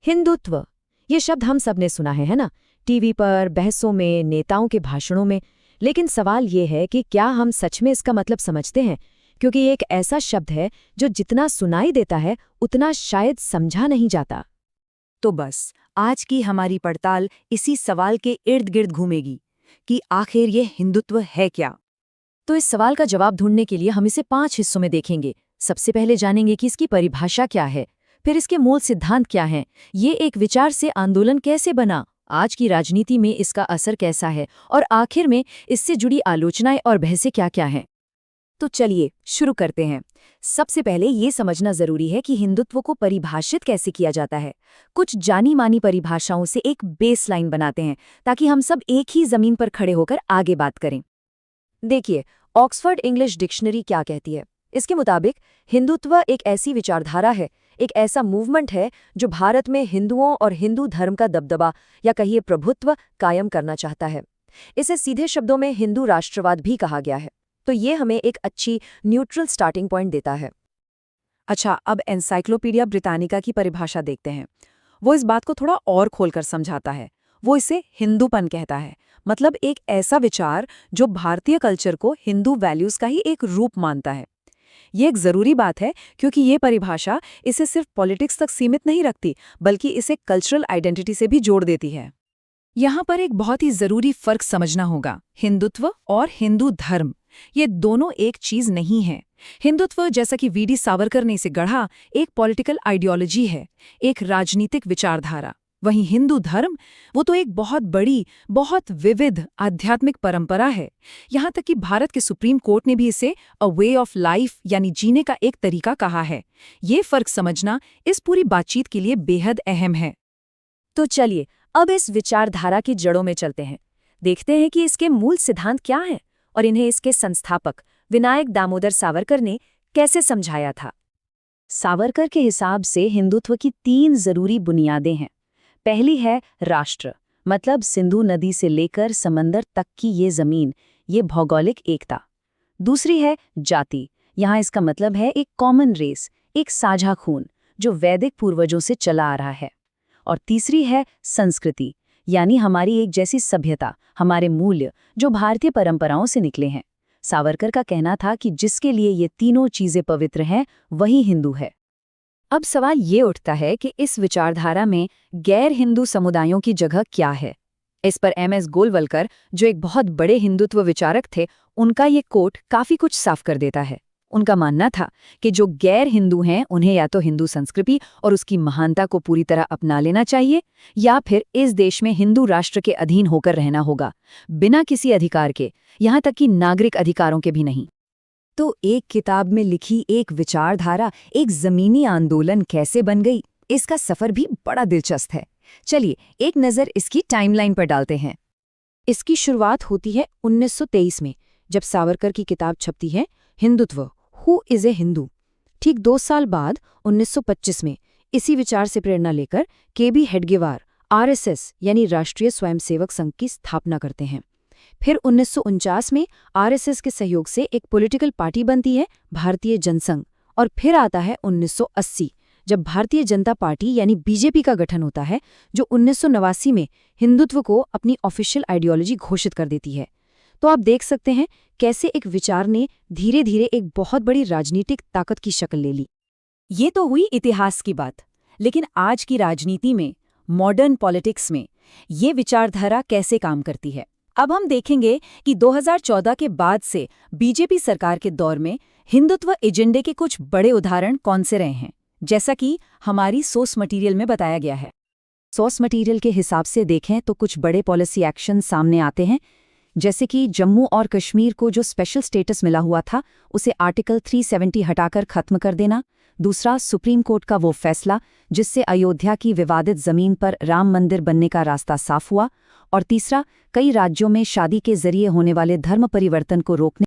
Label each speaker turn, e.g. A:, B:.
A: हिंदुत्व, ये शब्द हम सब ने सुना है ना? टीवी पर, बहसों में, नेताओं के भाषणों में। लेकिन सवाल ये है कि क्या हम सच में इसका मतलब समझते हैं? क्योंकि ये एक ऐसा शब्द है जो जितना सुनाई देता है उतना शायद समझा नहीं जाता।
B: तो बस आज की हमारी पड़ताल इसी सवाल के इर्द गिर्द घूमेगी कि आखिर ये हिंदुत्व है क्या।
A: तो इस सवाल का जवाब ढूंढने के लिए हम इसे 5 हिस्सों में देखेंगे। सबसे पहले जानेंगे कि इसकी परिभाषा क्या है, फिर इसके मूल सिद्धांत क्या हैं, ये एक विचार से आंदोलन कैसे बना, आज की राजनीति में इसका असर कैसा है, और आखिर में इससे जुड़ी आलोचनाएं और बहसें क्या-क्या हैं। तो चलिए शुरू करते हैं। सबसे पहले ये समझना जरूरी है कि हिंदुत्व को परिभाषित कैसे किया जाता है। कुछ जानी मानी परिभाषाओं से एक बेसलाइन बनाते हैं ताकि हम सब एक ही जमीन पर खड़े होकर आगे बात करें। देखिए, ऑक्सफोर्ड इंग्लिश डिक्शनरी क्या कहती है। इसके मुताबिक हिंदुत्व एक ऐसी विचारधारा है, एक ऐसा मूवमेंट है जो भारत में हिंदुओं और हिंदू धर्म का दबदबा या कहिए प्रभुत्व कायम करना चाहता है। इसे सीधे शब्दों में हिंदू राष्ट्रवाद भी कहा गया है। तो ये हमें एक अच्छी न्यूट्रल स्टार्टिंग पॉइंट देता है।
B: अच्छा, अब एनसाइक्लोपीडिया ब्रिटानिका की परिभाषा देखते हैं। वो इस बात को थोड़ा और खोलकर समझाता है। वो इसे हिंदूपन कहता है, मतलब एक ऐसा विचार जो भारतीय कल्चर को हिंदू वैल्यूज का ही एक रूप मानता है। ये एक जरूरी बात है क्योंकि ये परिभाषा इसे सिर्फ पॉलिटिक्स तक सीमित नहीं रखती, बल्कि इसे कल्चरल आइडेंटिटी से भी जोड़ देती है। यहाँ पर एक बहुत ही जरूरी फर्क समझना होगा। हिंदुत्व और हिंदू धर्म, ये दोनों एक चीज नहीं है। हिंदुत्व, जैसा कि वीडी सावरकर ने इसे गढ़ा, एक पॉलिटिकल आइडियोलॉजी है, एक राजनीतिक विचारधारा। वहीं हिंदू धर्म, वो तो एक बहुत बड़ी, बहुत विविध आध्यात्मिक परंपरा है। यहाँ तक कि भारत के सुप्रीम कोर्ट ने भी इसे अ वे ऑफ लाइफ यानी जीने का एक तरीका कहा है। ये फर्क समझना इस पूरी बातचीत के लिए बेहद अहम है।
A: तो चलिए अब इस विचारधारा की जड़ों में चलते हैं। देखते हैं कि इसके मूल सिद्धांत क्या हैं और इन्हें इसके संस्थापक विनायक दामोदर सावरकर ने कैसे समझाया था। सावरकर के हिसाब से हिंदुत्व की 3 जरूरी बुनियादें हैं। पहली है राष्ट्र, मतलब सिंधु नदी से लेकर समंदर तक की ये जमीन, ये भौगोलिक एकता। दूसरी है जाति, यहाँ इसका मतलब है एक कॉमन रेस, एक साझा खून जो वैदिक पूर्वजों से चला आ रहा है। और तीसरी है संस्कृति, यानी हमारी एक जैसी सभ्यता, हमारे मूल्य जो भारतीय परंपराओं से निकले हैं। सावरकर का कहना था कि जिसके लिए ये तीनों चीजें पवित्र हैं वही हिंदू है। अब सवाल ये उठता है कि इस विचारधारा में गैर हिंदू समुदायों की जगह क्या है। इस पर एम.एस. गोलवलकर, जो एक बहुत बड़े हिंदुत्व विचारक थे, उनका ये कोट काफी कुछ साफ कर देता है। उनका मानना था कि जो गैर हिंदू हैं उन्हें या तो हिंदू संस्कृति और उसकी महानता को पूरी तरह अपना लेना चाहिए, या फिर इस देश में हिंदू राष्ट्र के अधीन होकर रहना होगा, बिना किसी अधिकार के, यहाँ तक कि नागरिक अधिकारों के भी नहीं। तो एक किताब में लिखी एक विचारधारा एक जमीनी आंदोलन कैसे बन गई, इसका सफर भी बड़ा दिलचस्प है। चलिए एक नज़र इसकी टाइमलाइन पर डालते हैं। इसकी शुरुआत होती है 1923 में, जब सावरकर की किताब छपती है Hindutva, who is a Hindu. ठीक 2 साल बाद 1925 में इसी विचार से प्रेरणा लेकर के.बी. हेडगेवार आरएसएस यानी राष्ट्रीय स्वयंसेवक संघ की स्थापना करते हैं। फिर 1949 में आरएसएस के सहयोग से एक पॉलिटिकल पार्टी बनती है, भारतीय जनसंघ। और फिर आता है 1980, जब भारतीय जनता पार्टी यानी बीजेपी का गठन होता है, जो 1989 में हिंदुत्व को अपनी ऑफिशियल आइडियोलॉजी घोषित कर देती है। तो आप देख सकते हैं कैसे एक विचार ने धीरे धीरे एक बहुत बड़ी राजनीतिक ताकत की शक्ल ले ली। ये तो हुई इतिहास की बात, लेकिन आज की राजनीति में, मॉडर्न पॉलिटिक्स में, ये विचारधारा कैसे काम करती है। अब हम देखेंगे कि 2014 के बाद से बीजेपी सरकार के दौर में हिंदुत्व एजेंडे के कुछ बड़े उदाहरण कौन से रहे हैं, जैसा कि हमारी सोर्स मटेरियल में बताया गया है। सोर्स मटेरियल के हिसाब से देखें तो कुछ बड़े पॉलिसी एक्शन सामने आते हैं, जैसे कि जम्मू और कश्मीर को जो स्पेशल स्टेटस मिला हुआ था उसे आर्टिकल 370 हटाकर खत्म कर देना। दूसरा, सुप्रीम कोर्ट का वो फैसला जिससे अयोध्या की विवादित जमीन पर राम मंदिर बनने का रास्ता साफ हुआ। और तीसरा, कई राज्यों में शादी के जरिए होने वाले धर्म परिवर्तन को रोकने